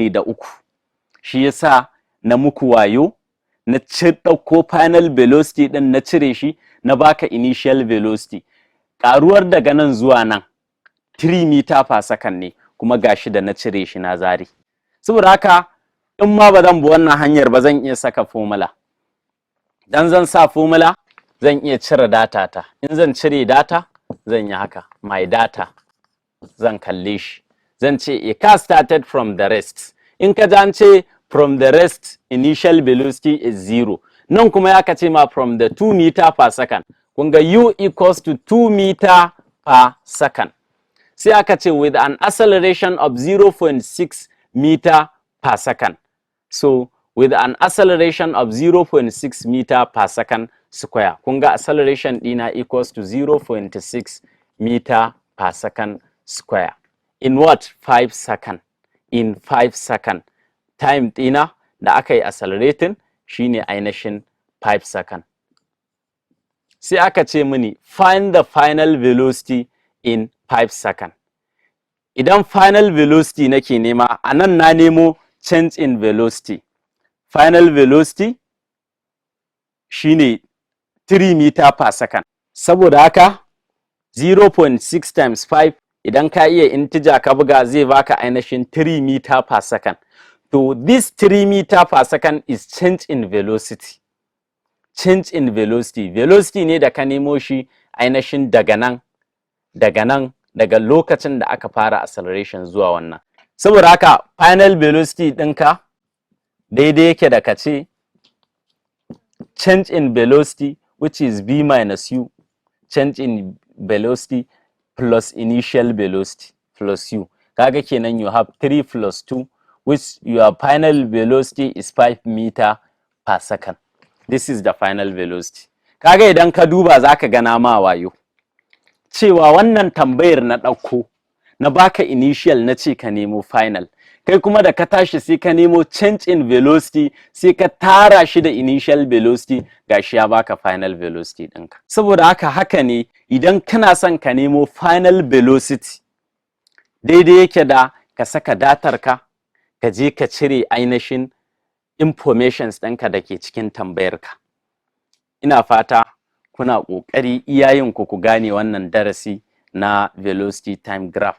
da uku. Shi yasa na muku wayo na ɗauko final velocity ɗin na cire shi na baka initial velocity. Ƙaruwar daga nan zuwa nan 3 meter per second ne, kuma gashi da na cire shi na zari. Saboda haka in ma ba zan bi wannan hanyar ba zan iya saka formula. Dan zan sa formula zan iya cire data ta. In zan cire data zan yi haka, my data zan kalle shi. Zan ce a car started from the rest. In ka an ce from the rest initial velocity is 0. Nan kuma ya kace ma from the 2 meter per second. Kun ga u equals to 2 meter per second. Sai aka ce with an acceleration of 0.6 meter per second. So with an acceleration of 0.6 meter per second square. Kun ga acceleration dina equals to 0.6 meter per second square. In what? 5 second. In 5 second. Time dina da aka yi accelerating shine ainihin 5 second. Sai aka ce mini find the final velocity in 5 second. Idan final velocity nake nema, a nan na nemo change in velocity. Final velocity shine 3 meter per second. Saboda haka 0.6 times 5 idan ka iya integer ka buga zai baka ainihin 3 meter per second. So this 3 meter per second is change in velocity. Change in velocity. Velocity ne da ka nemo shi ainihin daga nan, daga lokacin da aka fara acceleration zuwa wannan. Saboda haka final velocity ɗinka daidai yake da ka ce change in velocity which is v minus u, change in velocity plus initial velocity plus u. Kaga kenan you have 3 plus 2 which your final velocity is 5 meter per second. This is the final velocity. Kaga idan ka duba zaka gana ma wayo cewa wannan tambayar na ɗauko na baka initial na ce ka nemo final, kai kuma da ka tashi sai ka nemo change in velocity sai ka tara shi da initial velocity, gashi ya baka final velocity ɗinka. Saboda haka ne idan kana son ka nemo final velocity daidai yake da ka saka datar ka je ka cire ainihin informations ɗinka da ke cikin tambayar ka. Ina fata kuna ƙoƙari iyayenku ku gane wannan darasi na velocity time graph.